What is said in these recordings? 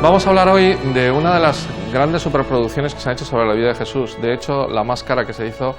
Vamos a hablar hoy de una de las grandes superproducciones que se han hecho sobre la vida de Jesús. De hecho, la más cara que se hizo,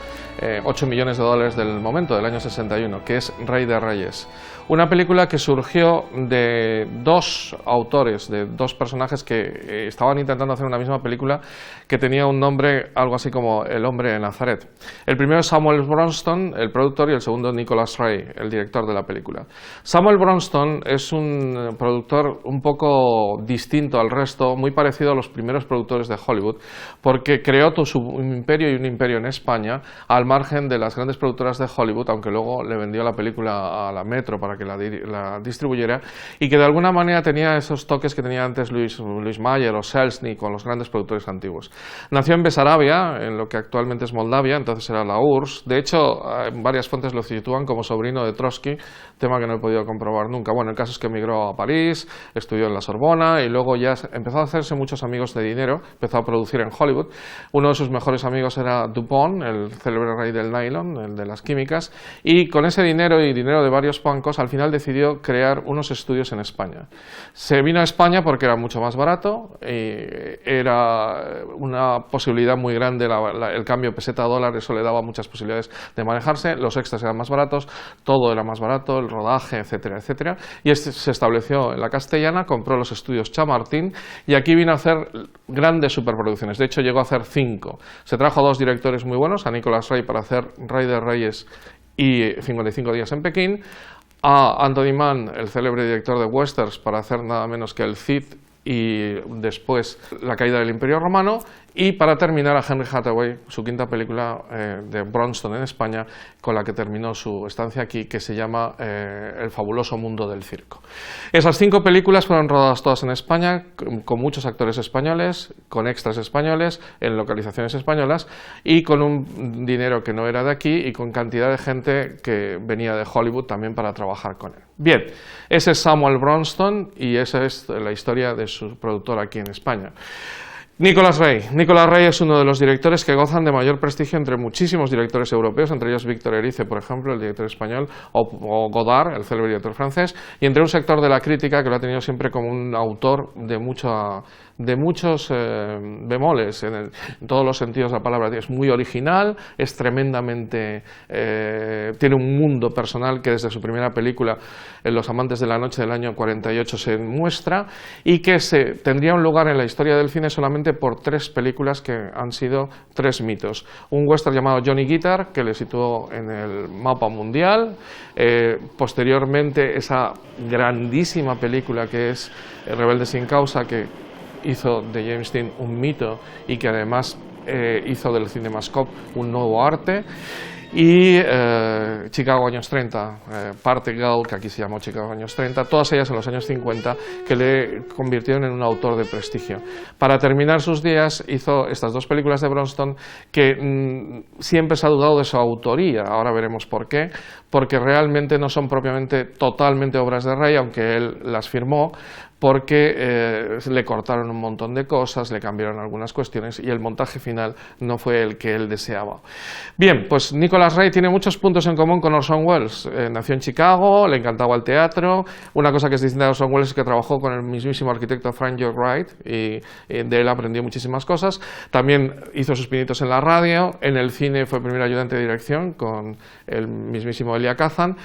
8 millones de dólares del momento, del año 61, que es Rey de Reyes. Una película que surgió de dos autores, de dos personajes que estaban intentando hacer una misma película que tenía un nombre algo así como El hombre de Nazaret. El primero es Samuel Bronston, el productor, y el segundo Nicholas Ray, el director de la película. Samuel Bronston es un productor un poco distinto al resto, muy parecido a los primeros productores de Hollywood, porque creó un imperio y un imperio en España al margen de las grandes productoras de Hollywood, aunque luego le vendió la película a la Metro para que la distribuyera, y que de alguna manera tenía esos toques que tenía antes Louis Mayer o Selznick con los grandes productores antiguos. Nació en Besarabia, en lo que actualmente es Moldavia, entonces era la URSS. De hecho, varias fuentes lo sitúan como sobrino de Trotsky, tema que no he podido comprobar nunca. Bueno, el caso es que emigró a París, estudió en la Sorbona y luego ya empezó a hacerse muchos amigos de dinero, empezó a producir en Hollywood. Uno de sus mejores amigos era DuPont, el célebre rey del nylon, el de las químicas, y con ese dinero y dinero de varios bancos, al final decidió crear unos estudios en España. Se vino a España porque era mucho más barato, era una posibilidad muy grande, el cambio peseta-dólar, eso le daba muchas posibilidades de manejarse, los extras eran más baratos, todo era más barato, el rodaje, etcétera, etcétera, y se estableció en la Castellana, compró los estudios Chamartín, y aquí vino a hacer grandes superproducciones. De hecho, llegó a hacer 5. Se trajo a 2 directores muy buenos, a Nicholas Ray para hacer Rey de Reyes y 55 días en Pekín, a Anthony Mann, el célebre director de westerns, para hacer nada menos que El Cid y después La caída del Imperio Romano, y para terminar a Henry Hathaway, su quinta película de Bronston en España, con la que terminó su estancia aquí, que se llama El fabuloso mundo del circo. Esas 5 películas fueron rodadas todas en España, con muchos actores españoles, con extras españoles, en localizaciones españolas, y con un dinero que no era de aquí, y con cantidad de gente que venía de Hollywood también para trabajar con él. Bien, ese es Samuel Bronston, y esa es la historia de su productor aquí en España. Nicholas Ray. Nicholas Ray es uno de los directores que gozan de mayor prestigio entre muchísimos directores europeos, entre ellos Victor Erice, por ejemplo, el director español, o Godard, el célebre director francés, y entre un sector de la crítica que lo ha tenido siempre como un autor de muchos bemoles, en todos los sentidos de la palabra. Es muy original, es tremendamente... tiene un mundo personal que desde su primera película, en Los amantes de la noche del año 48, se muestra, y que tendría un lugar en la historia del cine solamente por 3 películas que han sido 3 mitos. Un western llamado Johnny Guitar, que le situó en el mapa mundial. Posteriormente, esa grandísima película que es Rebelde sin causa, que hizo de James Dean un mito y que además hizo del CinemaScope un nuevo arte. Y Chicago años 30, Party Girl, que aquí se llamó Chicago años 30, todas ellas en los años 50, que le convirtieron en un autor de prestigio. Para terminar sus días hizo estas 2 películas de Bronston que siempre se ha dudado de su autoría, ahora veremos por qué, porque realmente no son propiamente totalmente obras de Ray, aunque él las firmó, porque le cortaron un montón de cosas, le cambiaron algunas cuestiones y el montaje final no fue el que él deseaba. Bien, pues Nicholas Ray tiene muchos puntos en común con Orson Welles. Nació en Chicago, le encantaba el teatro. Una cosa que es distinta de Orson Welles es que trabajó con el mismísimo arquitecto Frank Lloyd Wright y de él aprendió muchísimas cosas. También hizo sus pinitos en la radio, en el cine fue primer ayudante de dirección con el mismísimo Elia Kazan,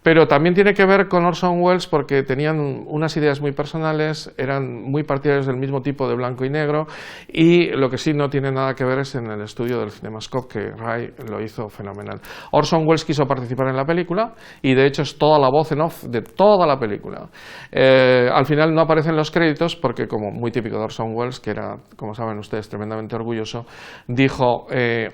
pero también tiene que ver con Orson Welles porque tenían unas ideas muy personales, eran muy partidarios del mismo tipo de blanco y negro, y lo que sí no tiene nada que ver es en el estudio del CinemaScope, que Ray lo hizo fenomenal. Orson Welles quiso participar en la película y de hecho es toda la voz en off de toda la película. Al final no aparecen los créditos porque, como muy típico de Orson Welles, que era, como saben ustedes, tremendamente orgulloso, dijo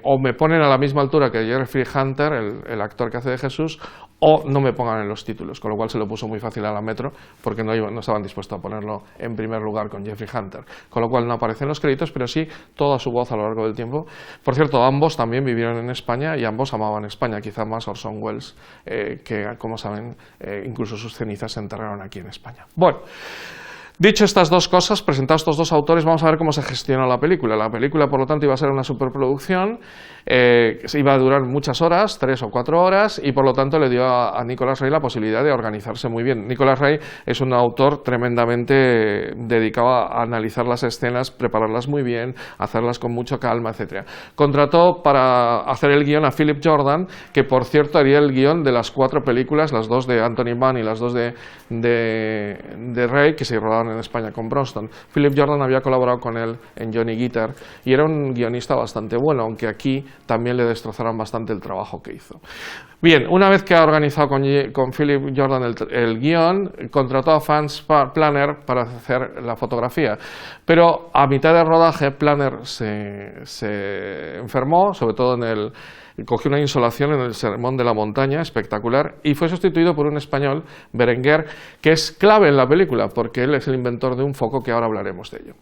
o me ponen a la misma altura que Jeffrey Hunter, el actor que hace de Jesús, o no me pongan en los títulos, con lo cual se lo puso muy fácil a la Metro porque no estaban dispuestos a ponerlo en primer lugar con Jeffrey Hunter, con lo cual no aparecen los créditos, pero sí toda su voz a lo largo del tiempo. Por cierto, ambos también vivieron en España y ambos amaban España, quizá más Orson Welles, que como saben, incluso sus cenizas se enterraron aquí en España. Bueno, Dicho estas dos cosas, presentados estos dos autores, vamos a ver cómo se gestiona la película. La película, por lo tanto, iba a ser una superproducción, iba a durar muchas horas, 3 o 4 horas, y por lo tanto le dio a Nicholas Ray la posibilidad de organizarse muy bien. Nicholas Ray es un autor tremendamente dedicado a analizar las escenas, prepararlas muy bien, hacerlas con mucha calma, etc. Contrató para hacer el guión a Philip Jordan, que por cierto haría el guión de las 4 películas, las 2 de Anthony Mann y las 2 de Ray, que se rodaron en España con Bronston. Philip Jordan había colaborado con él en Johnny Guitar y era un guionista bastante bueno, aunque aquí también le destrozaron bastante el trabajo que hizo. Bien, una vez que ha organizado con Philip Jordan el guión, contrató a Franz Planner para hacer la fotografía, pero a mitad de rodaje Planner se enfermó, sobre todo cogió una insolación en el Sermón de la Montaña, espectacular, y fue sustituido por un español, Berenguer, que es clave en la película, porque él es el inventor de un foco, que ahora hablaremos de ello.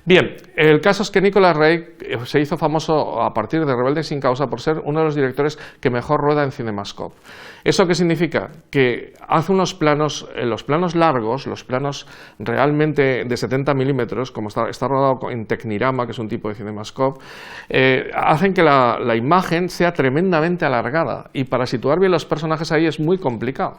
Bien, el caso es que Nicholas Ray se hizo famoso a partir de Rebelde sin causa por ser uno de los directores que mejor rueda en CinemaScope. ¿Eso qué significa? Que hace unos planos, los planos largos, los planos realmente de 70 milímetros, como está rodado en Tecnirama, que es un tipo de CinemaScope, hacen que la imagen sea tremendamente alargada, y para situar bien los personajes ahí es muy complicado.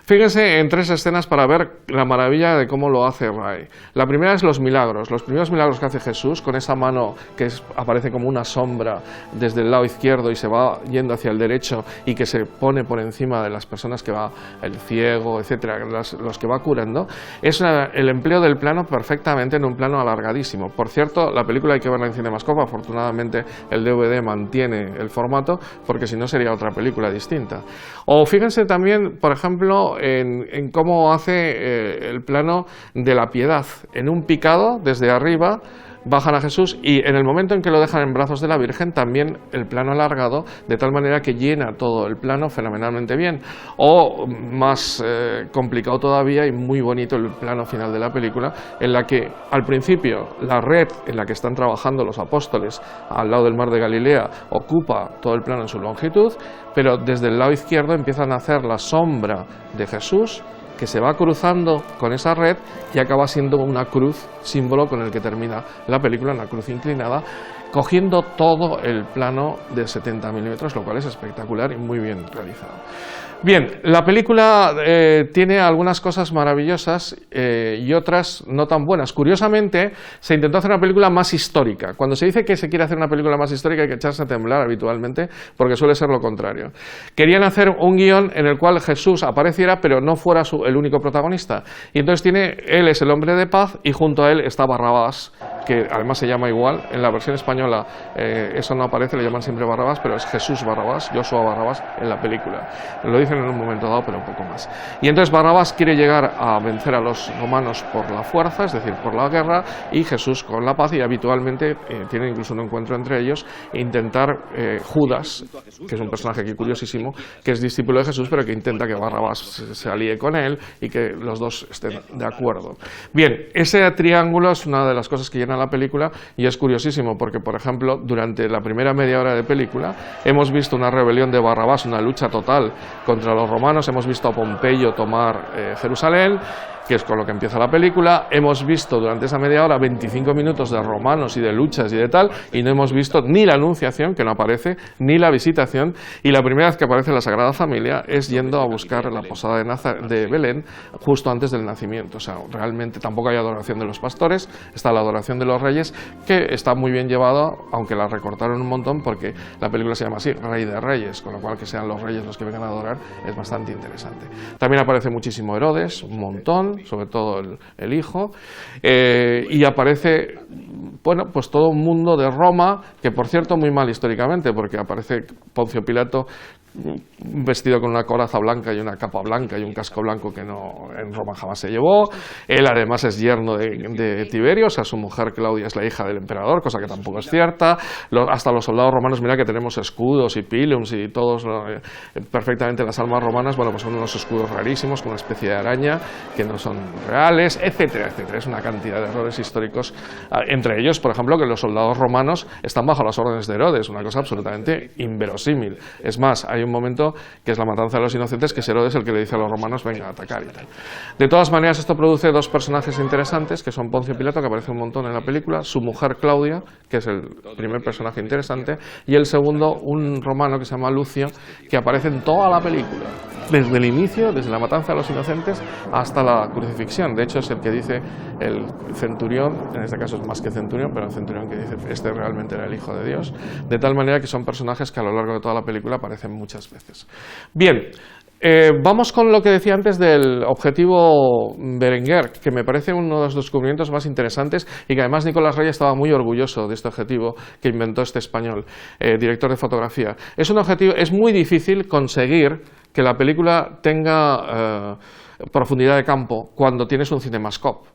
Fíjense en 3 escenas para ver la maravilla de cómo lo hace Ray. La primera es los milagros, los primeros milagros que hace Jesús, con esa mano que aparece como una sombra desde el lado izquierdo y se va yendo hacia el derecho, y que se pone por encima de las personas que va, el ciego, etcétera, los que va curando. Es el empleo del plano perfectamente en un plano alargadísimo. Por cierto, la película hay que verla en CinemaScope, afortunadamente el DVD mantiene el formato, porque si no sería otra película distinta. O fíjense también, por ejemplo, en cómo hace el plano de la piedad. En un picado, desde arriba, bajan a Jesús, y en el momento en que lo dejan en brazos de la Virgen, también el plano alargado, de tal manera que llena todo el plano fenomenalmente bien. O más complicado todavía y muy bonito el plano final de la película, en la que al principio la red en la que están trabajando los apóstoles al lado del mar de Galilea ocupa todo el plano en su longitud, pero desde el lado izquierdo empiezan a hacer la sombra de Jesús, que se va cruzando con esa red y acaba siendo una cruz, símbolo con el que termina la película, una cruz inclinada, cogiendo todo el plano de 70 milímetros, lo cual es espectacular y muy bien realizado. Bien, la película tiene algunas cosas maravillosas y otras no tan buenas. Curiosamente, se intentó hacer una película más histórica. Cuando se dice que se quiere hacer una película más histórica hay que echarse a temblar habitualmente, porque suele ser lo contrario. Querían hacer un guión en el cual Jesús apareciera, pero no fuera el único protagonista. Y entonces él es el hombre de paz, y junto a él está Barrabás, que además se llama igual. En la versión española eso no aparece, le llaman siempre Barrabás, pero es Jesús Barrabás, Joshua Barrabás en la película. Lo dicen en un momento dado, pero un poco más. Y entonces Barrabás quiere llegar a vencer a los romanos por la fuerza, es decir, por la guerra, y Jesús con la paz, y habitualmente tienen incluso un encuentro entre ellos, e intentar Judas, que es un personaje aquí curiosísimo, que es discípulo de Jesús, pero que intenta que Barrabás se alíe con él y que los dos estén de acuerdo. Bien, ese triángulo es una de las cosas que llena la película, y es curiosísimo porque, por ejemplo, durante la primera media hora de película hemos visto una rebelión de Barrabás, una lucha total contra los romanos, hemos visto a Pompeyo tomar Jerusalén, que es con lo que empieza la película. Hemos visto durante esa media hora 25 minutos de romanos y de luchas y de tal, y no hemos visto ni la Anunciación, que no aparece, ni la Visitación, y la primera vez que aparece la Sagrada Familia es yendo a buscar la posada de Belén justo antes del nacimiento. O sea, realmente tampoco hay adoración de los pastores, está la adoración de los reyes, que está muy bien llevado, aunque la recortaron un montón porque la película se llama así, Rey de Reyes, con lo cual que sean los reyes los que vengan a adorar es bastante interesante. También aparece muchísimo Herodes, un montón, sobre todo el hijo, y aparece, bueno, pues todo un mundo de Roma, que por cierto muy mal históricamente, porque aparece Poncio Pilato vestido con una coraza blanca y una capa blanca y un casco blanco que no en Roma jamás se llevó. Él además es yerno de Tiberio, o sea, su mujer Claudia es la hija del emperador, cosa que tampoco es cierta. Hasta los soldados romanos, mira que tenemos escudos y pilums y todos perfectamente las armas romanas, bueno, pues son unos escudos rarísimos con una especie de araña que no son reales, etcétera, etcétera. Es una cantidad de errores históricos, entre ellos, por ejemplo, que los soldados romanos están bajo las órdenes de Herodes, una cosa absolutamente inverosímil. Es más, hay hay un momento que es la matanza de los inocentes, que es Herodes el que le dice a los romanos venga a atacar y tal. De todas maneras, esto produce dos personajes interesantes, que son Poncio Pilato, que aparece un montón en la película, su mujer Claudia, que es el primer personaje interesante, y el segundo, un romano que se llama Lucio, que aparece en toda la película, desde el inicio, desde la matanza de los inocentes hasta la crucifixión. De hecho, es el que dice el centurión, en este caso es más que centurión, pero el centurión que dice este realmente era el Hijo de Dios, de tal manera que son personajes que a lo largo de toda la película aparecen muchas veces. Bien, vamos con lo que decía antes del objetivo Berenguer, que me parece uno de los descubrimientos más interesantes y que además Nicolás Rey estaba muy orgulloso de este objetivo que inventó este español, director de fotografía. Es un objetivo, es muy difícil conseguir que la película tenga profundidad de campo cuando tienes un cinemascope.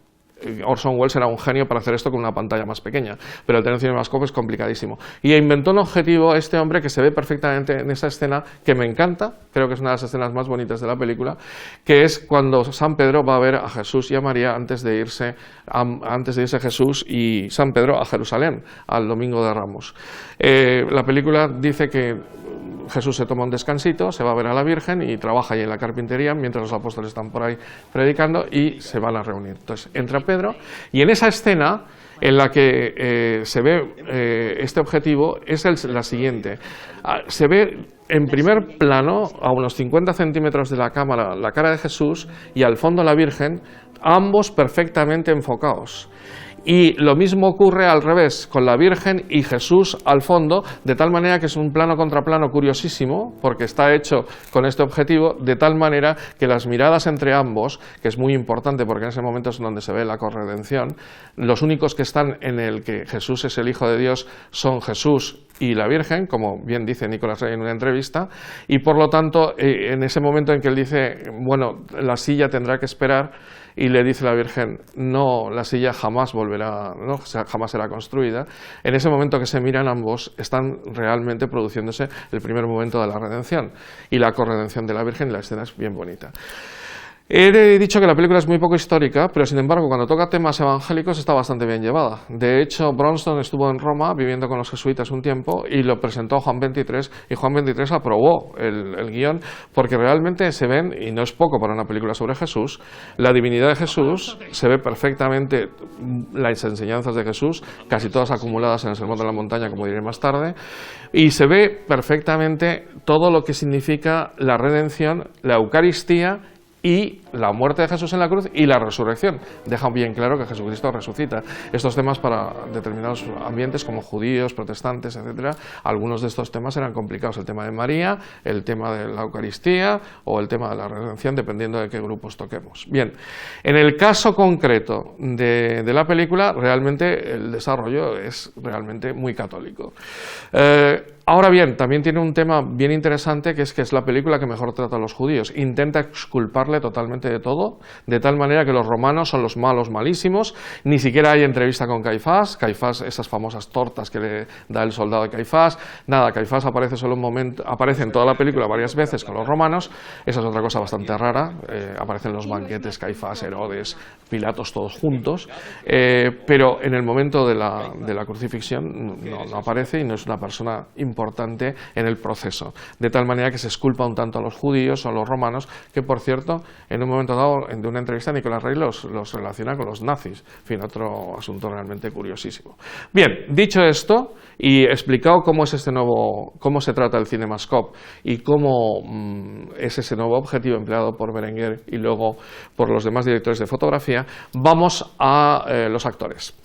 Orson Welles era un genio para hacer esto con una pantalla más pequeña, pero el tener un cinemascope es complicadísimo. Y inventó un objetivo este hombre que se ve perfectamente en esa escena, que me encanta, creo que es una de las escenas más bonitas de la película, que es cuando San Pedro va a ver a Jesús y a María antes de irse Jesús y San Pedro a Jerusalén, al Domingo de Ramos. La película dice que Jesús se toma un descansito, se va a ver a la Virgen y trabaja ahí en la carpintería mientras los apóstoles están por ahí predicando y se van a reunir. Entonces entra Pedro y en esa escena en la que se ve este objetivo es la siguiente. Se ve en primer plano, a unos 50 centímetros de la cámara, la cara de Jesús y al fondo la Virgen, ambos perfectamente enfocados. Y lo mismo ocurre al revés, con la Virgen y Jesús al fondo, de tal manera que es un plano contra plano curiosísimo, porque está hecho con este objetivo, de tal manera que las miradas entre ambos, que es muy importante porque en ese momento es donde se ve la corredención, los únicos que están en el que Jesús es el Hijo de Dios son Jesús y la Virgen, como bien dice Nicolás Rey en una entrevista, y por lo tanto, en ese momento en que él dice, bueno, la silla tendrá que esperar, y le dice la Virgen, no, la silla jamás volverá, no, jamás será construida. En ese momento que se miran ambos, están realmente produciéndose el primer momento de la redención, y la corredención de la Virgen, y la escena es bien bonita. He dicho que la película es muy poco histórica, pero sin embargo cuando toca temas evangélicos está bastante bien llevada. De hecho, Bronston estuvo en Roma viviendo con los jesuitas un tiempo y lo presentó a Juan XXIII y Juan XXIII aprobó el guión porque realmente se ven, y no es poco para una película sobre Jesús, la divinidad de Jesús, se ve perfectamente las enseñanzas de Jesús, casi todas acumuladas en el Sermón de la Montaña, como diré más tarde, y se ve perfectamente todo lo que significa la redención, la Eucaristía y la muerte de Jesús en la cruz y la resurrección. Deja bien claro que Jesucristo resucita. Estos temas para determinados ambientes como judíos, protestantes, etcétera, algunos de estos temas eran complicados. El tema de María, el tema de la Eucaristía o el tema de la redención, dependiendo de qué grupos toquemos. Bien, en el caso concreto de la película, realmente el desarrollo es realmente muy católico. Ahora bien, también tiene un tema bien interesante, que es la película que mejor trata a los judíos. Intenta exculparle totalmente de todo, de tal manera que los romanos son los malos malísimos. Ni siquiera hay entrevista con Caifás. Caifás, esas famosas tortas que le da el soldado de Caifás. Nada, Caifás aparece solo un momento, aparece en toda la película varias veces con los romanos. Esa es otra cosa bastante rara. Aparecen los banquetes Caifás, Herodes, Pilatos, todos juntos. Pero en el momento de la crucifixión no aparece y no es una persona importante en el proceso, de tal manera que se exculpa un tanto a los judíos o a los romanos, que por cierto, en un momento dado, de una entrevista, Nicolás Rey los relaciona con los nazis. En fin, otro asunto realmente curiosísimo. Bien, dicho esto y explicado cómo es cómo se trata el CinemaScope y cómo es ese nuevo objetivo empleado por Berenguer y luego por los demás directores de fotografía, vamos a los actores.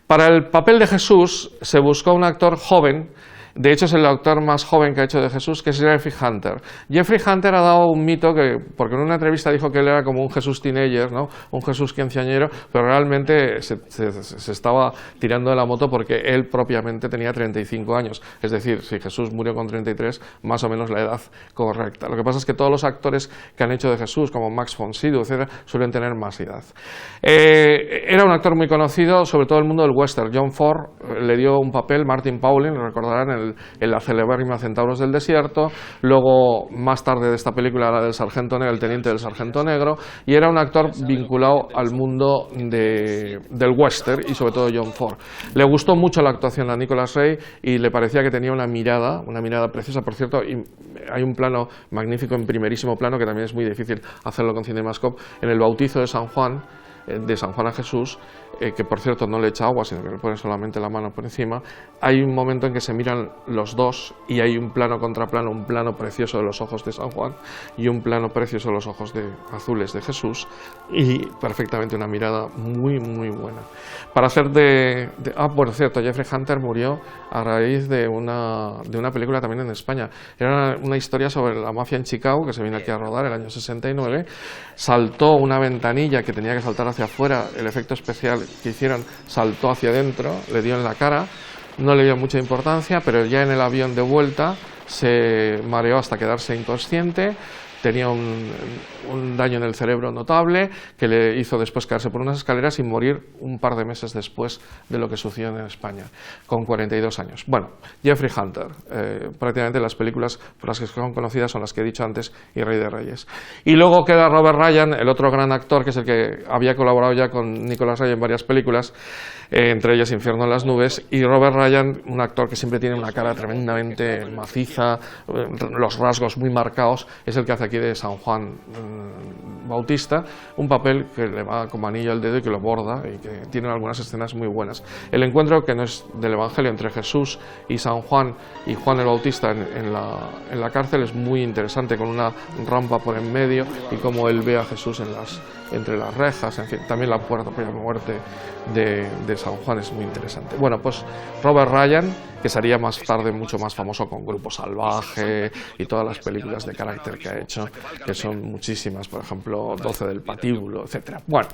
Para el papel de Jesús se buscó un actor joven. De hecho, es el actor más joven que ha hecho de Jesús, que es Jeffrey Hunter. Jeffrey Hunter ha dado un mito porque en una entrevista dijo que él era como un Jesús teenager, ¿no? Un Jesús quinceañero, pero realmente se estaba tirando de la moto porque él propiamente tenía 35 años. Es decir, si Jesús murió con 33, más o menos la edad correcta. Lo que pasa es que todos los actores que han hecho de Jesús, como Max von Sydow, etc., suelen tener más edad. Era un actor muy conocido, sobre todo en el mundo del western. John Ford le dio un papel, Martin Pauling, lo recordarán, en en la celebérrima Centauros del Desierto, luego más tarde de esta película la del Sargento Negro, el Teniente del Sargento Negro, y era un actor vinculado al mundo del western y sobre todo John Ford. Le gustó mucho la actuación a Nicholas Ray y le parecía que tenía una mirada preciosa, por cierto, y hay un plano magnífico en primerísimo plano que también es muy difícil hacerlo con CinemaScope, en el bautizo de San Juan a Jesús, que por cierto no le echa agua, sino que le pone solamente la mano por encima. Hay un momento en que se miran los dos y hay un plano contra plano, un plano precioso de los ojos de San Juan y un plano precioso de los ojos azules de Jesús, y perfectamente una mirada muy buena. Para hacer por cierto, Jeffrey Hunter murió a raíz de una película también en España. Era una historia sobre la mafia en Chicago, que se vino aquí a rodar el año 69, saltó una ventanilla que tenía que saltar hacia afuera, el efecto especial que hicieron saltó hacia adentro, le dio en la cara, no le dio mucha importancia, pero ya en el avión de vuelta se mareó hasta quedarse inconsciente. Tenía un daño en el cerebro notable que le hizo después caerse por unas escaleras y morir un par de meses después de lo que sucedió en España, con 42 años. Bueno, Jeffrey Hunter, prácticamente las películas por las que son conocidas son las que he dicho antes y Rey de Reyes. Y luego queda Robert Ryan, el otro gran actor, que es el que había colaborado ya con Nicholas Ray en varias películas, entre ellas Infierno en las nubes, y Robert Ryan, un actor que siempre tiene una cara tremendamente maciza, los rasgos muy marcados, es el que hace aquí de San Juan Bautista, un papel que le va como anillo al dedo y que lo borda y que tiene algunas escenas muy buenas. El encuentro, que no es del Evangelio, entre Jesús y San Juan y Juan el Bautista en la cárcel es muy interesante, con una rampa por en medio y cómo él ve a Jesús entre las rejas, en fin, también la puerta por la muerte de San Juan es muy interesante. Bueno, pues Robert Ryan, que sería más tarde mucho más famoso con Grupo Salvaje y todas las películas de carácter que ha hecho, que son muchísimas, por ejemplo 12 del Patíbulo, etcétera. Bueno,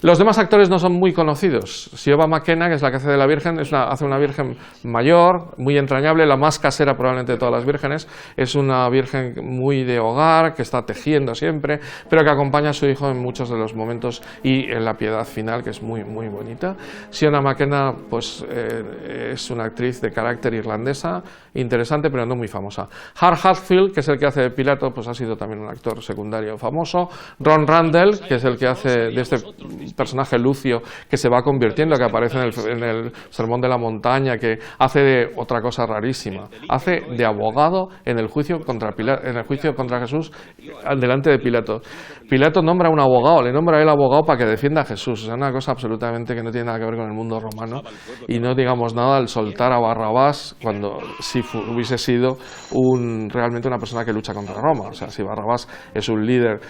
los demás actores no son muy conocidos. Siobhan McKenna, que es la que hace de la Virgen, hace una Virgen mayor, muy entrañable, la más casera probablemente de todas las vírgenes. Es una Virgen muy de hogar, que está tejiendo siempre, pero que acompaña a su hijo en muchos de los momentos y en la piedad final, que es muy bonita. Siobhan McKenna pues es una actriz de carácter irlandesa, interesante pero no muy famosa. Hart Hatfield, que es el que hace de Pilato, pues ha sido también un actor secundario famoso. Ron Randall, que es el que hace de este personaje Lucio, que se va convirtiendo, que aparece en el Sermón de la Montaña, que hace de otra cosa rarísima, hace de abogado en el juicio contra Jesús delante de Pilato. Pilato nombra a un abogado, le nombra a él abogado para que defienda a Jesús. Es una cosa absolutamente que no tiene nada que ver con el mundo romano, y no digamos nada al soltar a Barrabás, cuando si hubiese sido realmente una persona que lucha contra Roma. O sea, si Barrabás es un líder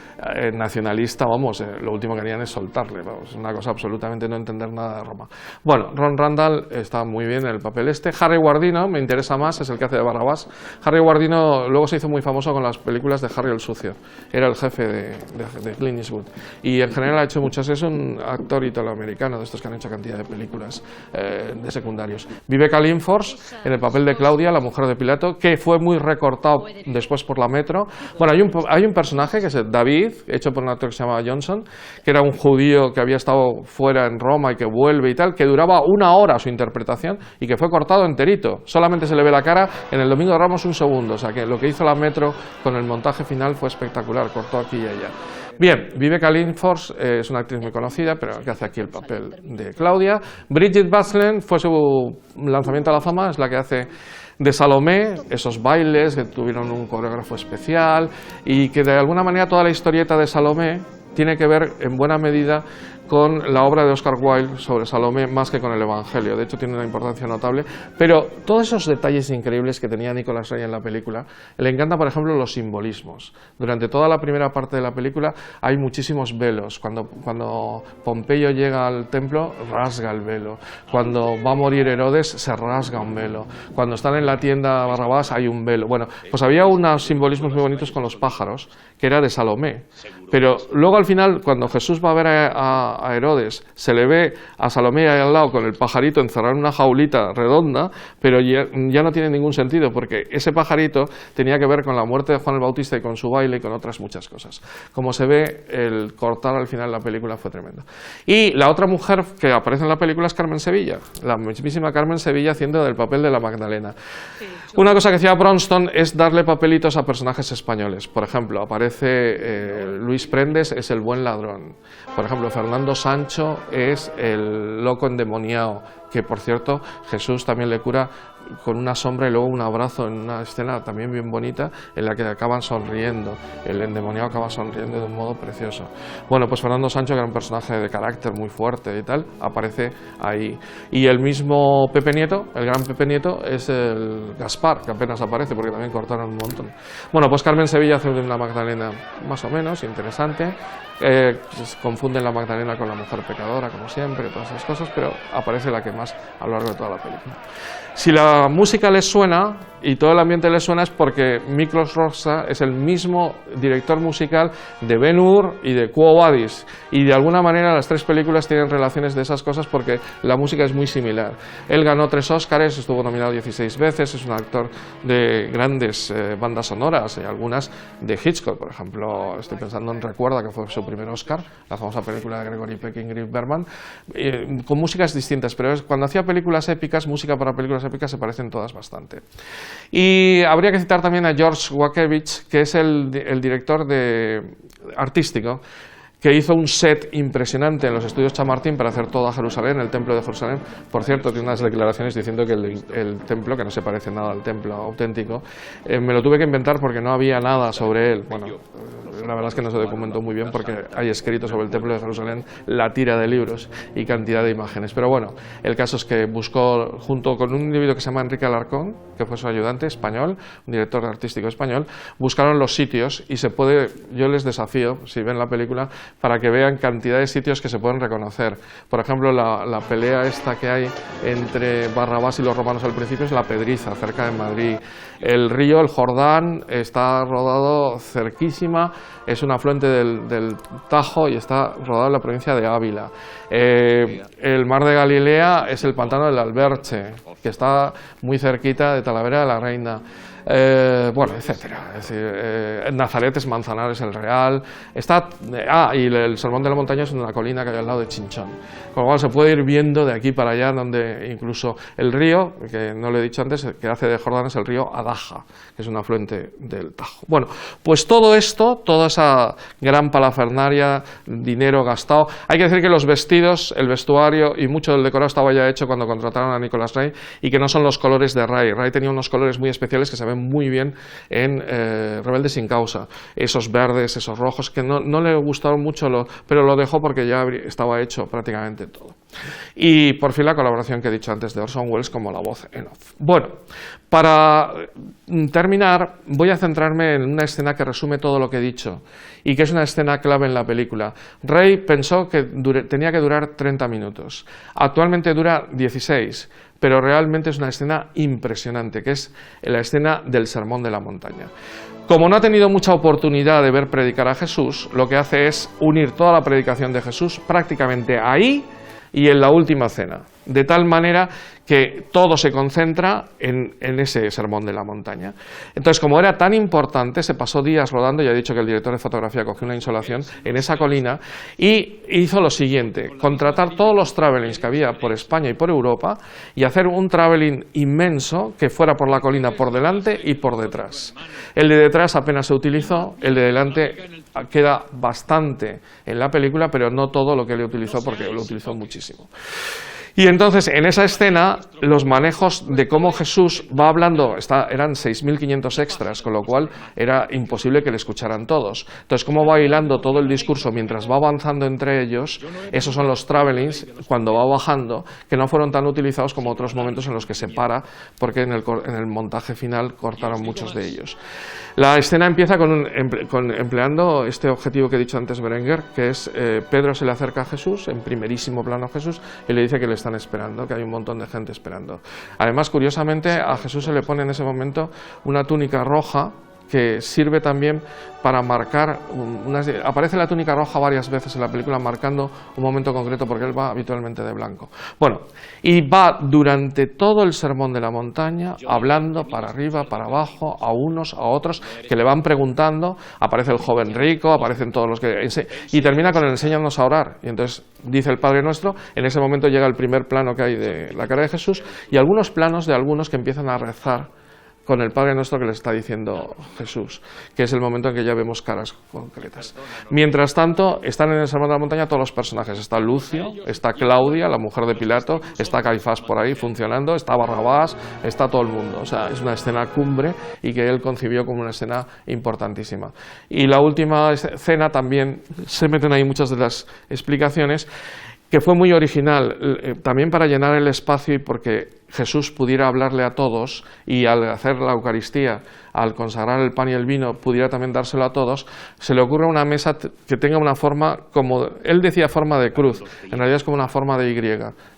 nacionalista, vamos, lo último que harían es soltarle, vamos, es una cosa absolutamente no entender nada de Roma. Bueno, Ron Randall está muy bien en el papel este. Harry Guardino, me interesa más, es el que hace de Barrabás. Harry Guardino luego se hizo muy famoso con las películas de Harry el Sucio, era el jefe de Clint Eastwood, y en general ha hecho muchas. Es un actor italoamericano de estos que han hecho cantidad de películas de secundarios. Viveca Lindfors en el papel de Claudia, la mujer de Pilato, que fue muy recortado después por la Metro. Bueno, hay un personaje que es David, hecho por un actor que se llama Johnson, que era un judío que había estado fuera en Roma y que vuelve y tal, que duraba 1 hora su interpretación y que fue cortado enterito. Solamente se le ve la cara en el Domingo de Ramos 1 segundo. O sea que lo que hizo la Metro con el montaje final fue espectacular, cortó aquí y allá. Bien, Viveca Lindfors es una actriz muy conocida, pero que hace aquí el papel de Claudia. Bridget Bardsley fue su lanzamiento a la fama, es la que hace de Salomé, esos bailes que tuvieron un coreógrafo especial, y que de alguna manera toda la historieta de Salomé tiene que ver en buena medida con la obra de Oscar Wilde sobre Salomé más que con el Evangelio. De hecho tiene una importancia notable, pero todos esos detalles increíbles que tenía Nicholas Ray en la película, le encantan, por ejemplo, los simbolismos. Durante toda la primera parte de la película hay muchísimos velos. Cuando Pompeyo llega al templo, rasga el velo. Cuando va a morir Herodes, se rasga un velo. Cuando están en la tienda Barrabás hay un velo. Bueno, pues había unos simbolismos muy bonitos con los pájaros, que era de Salomé. Pero luego al final, cuando Jesús va a ver a a Herodes, se le ve a Salomé ahí al lado con el pajarito encerrado en una jaulita redonda, pero ya no tiene ningún sentido, porque ese pajarito tenía que ver con la muerte de Juan el Bautista y con su baile y con otras muchas cosas. Como se ve, el cortar al final de la película fue tremendo. Y la otra mujer que aparece en la película es Carmen Sevilla, la mismísima Carmen Sevilla haciendo del papel de la Magdalena. Una cosa que hacía Bronston es darle papelitos a personajes españoles. Por ejemplo, aparece Luis Prendes, es el buen ladrón. Por ejemplo, Fernando Sancho es el loco endemoniado, que por cierto Jesús también le cura con una sombra y luego un abrazo en una escena también bien bonita en la que acaban sonriendo, el endemoniado acaba sonriendo de un modo precioso. Bueno, pues Fernando Sancho, que era un personaje de carácter muy fuerte y tal, aparece ahí. Y el mismo Pepe Nieto, el gran Pepe Nieto, es el Gaspar, que apenas aparece porque también cortaron un montón. Bueno, pues Carmen Sevilla hace una Magdalena más o menos interesante. Confunden la Magdalena con la mujer pecadora, como siempre, todas esas cosas, pero aparece la que más a lo largo de toda la película. Si la música les suena y todo el ambiente les suena es porque Miklos Rozsa es el mismo director musical de Ben-Hur y de Quo Vadis, y de alguna manera las tres películas tienen relaciones de esas cosas porque la música es muy similar. Él ganó 3 Óscares, estuvo nominado 16 veces, es un actor de grandes bandas sonoras y algunas de Hitchcock, por ejemplo, estoy pensando en Recuerda, que fue su primer Oscar, la famosa película de Gregory Peck y Ingrid Bergman, con músicas distintas, pero cuando hacía películas épicas, música para películas épicas se parecen todas bastante. Y habría que citar también a George Wakiewicz, que es el director artístico, que hizo un set impresionante en los estudios Chamartín para hacer toda Jerusalén, el templo de Jerusalén. Por cierto, tiene unas declaraciones diciendo que el templo, que no se parece nada al templo auténtico, me lo tuve que inventar porque no había nada sobre él. Bueno, la verdad es que no se documentó muy bien porque hay escrito sobre el templo de Jerusalén la tira de libros y cantidad de imágenes. Pero bueno, el caso es que buscó, junto con un individuo que se llama Enrique Alarcón, que fue su ayudante español, un director artístico español, buscaron los sitios y se puede, yo les desafío, si ven la película, para que vean cantidad de sitios que se pueden reconocer. Por ejemplo, la pelea esta que hay entre Barrabás y los romanos al principio es la Pedriza, cerca de Madrid. El río, el Jordán, está rodado cerquísima, es un afluente del Tajo y está rodado en la provincia de Ávila. El mar de Galilea es el pantano del Alberche, que está muy cerquita de Talavera de la Reina. Bueno, etcétera. Es decir, Nazaret es Manzanares el Real. Y el Sermón de la Montaña es en una colina que hay al lado de Chinchón. Con lo cual se puede ir viendo de aquí para allá, donde incluso el río, que no lo he dicho antes, que hace de Jordán es el río Adaja, que es un afluente del Tajo. Bueno, pues todo esto, toda esa gran palafernaria, dinero gastado. Hay que decir que los vestidos, el vestuario y mucho del decorado estaba ya hecho cuando contrataron a Nicolas Ray, y que no son los colores de Ray. Ray tenía unos colores muy especiales que se ven muy bien en Rebelde sin causa, esos verdes, esos rojos, que no le gustaron mucho, pero lo dejó porque ya estaba hecho prácticamente todo. Y por fin la colaboración que he dicho antes de Orson Welles como la voz en off. Bueno, para terminar voy a centrarme en una escena que resume todo lo que he dicho y que es una escena clave en la película. Ray pensó que tenía que durar 30 minutos, actualmente dura 16, pero realmente es una escena impresionante, que es la escena del Sermón de la Montaña. Como no ha tenido mucha oportunidad de ver predicar a Jesús, lo que hace es unir toda la predicación de Jesús prácticamente ahí y en la última cena, de tal manera que todo se concentra en ese Sermón de la Montaña. Entonces, como era tan importante, se pasó días rodando, ya he dicho que el director de fotografía cogió una insolación en esa colina y hizo lo siguiente: contratar todos los travelings que había por España y por Europa y hacer un traveling inmenso que fuera por la colina por delante y por detrás. El de detrás apenas se utilizó, el de delante queda bastante en la película, pero no todo lo que le utilizó, porque lo utilizó muchísimo. Y entonces, en esa escena, los manejos de cómo Jesús va hablando, eran 6.500 extras, con lo cual era imposible que le escucharan todos. Entonces, cómo va hilando todo el discurso mientras va avanzando entre ellos, esos son los travelings, cuando va bajando, que no fueron tan utilizados como otros momentos en los que se para, porque en el montaje final cortaron muchos de ellos. La escena empieza empleando este objetivo que he dicho antes, Berenguer, que es Pedro se le acerca a Jesús, en primerísimo plano a Jesús, y le dice que le están esperando, que hay un montón de gente esperando. Además, curiosamente, a Jesús se le pone en ese momento una túnica roja, que sirve también para marcar, aparece la túnica roja varias veces en la película marcando un momento concreto porque él va habitualmente de blanco. Bueno, y va durante todo el sermón de la montaña hablando para arriba, para abajo, a unos, a otros, que le van preguntando, aparece el joven rico, aparecen todos los que... y termina con el enséñanos a orar, y entonces dice el Padre Nuestro, en ese momento llega el primer plano que hay de la cara de Jesús y algunos planos de algunos que empiezan a rezar con el Padre Nuestro que le está diciendo Jesús, que es el momento en que ya vemos caras concretas. Mientras tanto, están en el Sermón de la Montaña todos los personajes. Está Lucio, está Claudia, la mujer de Pilato, está Caifás por ahí funcionando, está Barrabás, está todo el mundo. O sea, es una escena cumbre y que él concibió como una escena importantísima. Y la última escena también se meten ahí muchas de las explicaciones, que fue muy original, también para llenar el espacio y porque Jesús pudiera hablarle a todos y al hacer la Eucaristía, al consagrar el pan y el vino, pudiera también dárselo a todos, se le ocurre una mesa que tenga una forma, como él decía, forma de cruz, en realidad es como una forma de Y.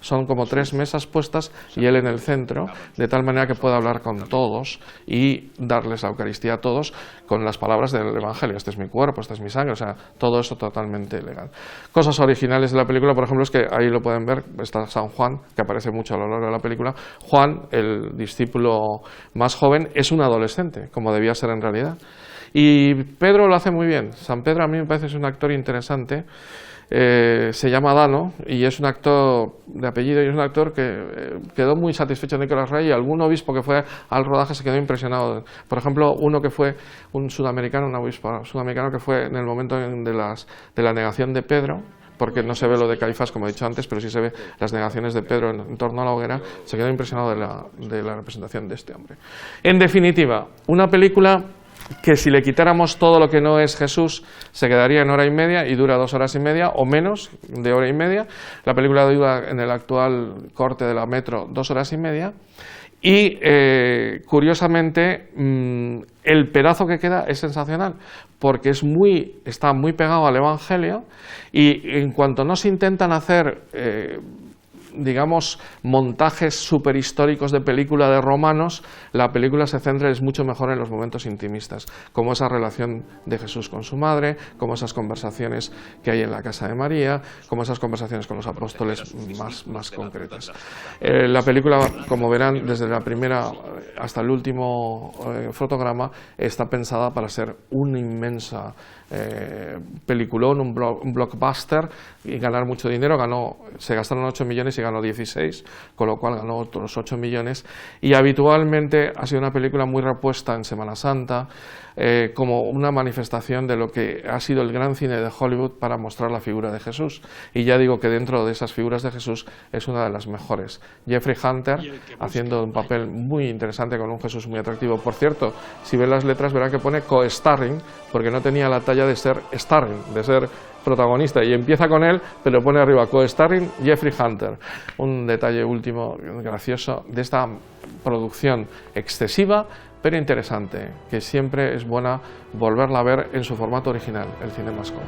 Son como 3 mesas puestas y él en el centro, de tal manera que pueda hablar con todos y darles la Eucaristía a todos con las palabras del Evangelio. Este es mi cuerpo, esta es mi sangre, o sea, todo eso totalmente legal. Cosas originales de la película, por ejemplo, es que ahí lo pueden ver, está San Juan, que aparece mucho a lo largo de la película. Juan, el discípulo más joven, es un adolescente, como debía ser en realidad. Y Pedro lo hace muy bien. San Pedro a mí me parece que es un actor interesante. Se llama Dano y es un actor de apellido y es un actor que quedó muy satisfecho de Nicolas Ray y algún obispo que fue al rodaje se quedó impresionado. Por ejemplo, uno que fue un sudamericano, un obispo sudamericano que fue en el momento de la negación de Pedro, porque no se ve lo de Caifás, como he dicho antes, pero sí se ve las negaciones de Pedro en torno a la hoguera, se quedó impresionado de la representación de este hombre. En definitiva, una película que si le quitáramos todo lo que no es Jesús, se quedaría en 1 hora y media y dura 2 horas y media o menos de 1 hora y media. La película dura en el actual corte de la Metro 2 horas y media. Y curiosamente el pedazo que queda es sensacional porque está muy pegado al Evangelio y en cuanto no se intentan hacer digamos montajes superhistóricos de película de romanos, la película se centra es mucho mejor en los momentos intimistas, como esa relación de Jesús con su madre, como esas conversaciones que hay en la casa de María, como esas conversaciones con los apóstoles más concretas. La película, como verán, desde la primera hasta el último fotograma, está pensada para ser una inmensa peliculón, un blockbuster y ganar mucho dinero. Se gastaron 8 millones y ganó 16, con lo cual ganó otros 8 millones y habitualmente ha sido una película muy repuesta en Semana Santa como una manifestación de lo que ha sido el gran cine de Hollywood para mostrar la figura de Jesús, y ya digo que dentro de esas figuras de Jesús es una de las mejores. Jeffrey Hunter haciendo un papel muy interesante con un Jesús muy atractivo. Por cierto, si ven las letras verán que pone co-starring porque no tenía la talla de ser starring, de ser protagonista, y empieza con él, pero pone arriba co-starring Jeffrey Hunter. Un detalle último gracioso de esta producción excesiva pero interesante, que siempre es buena volverla a ver en su formato original, el CinemaScope.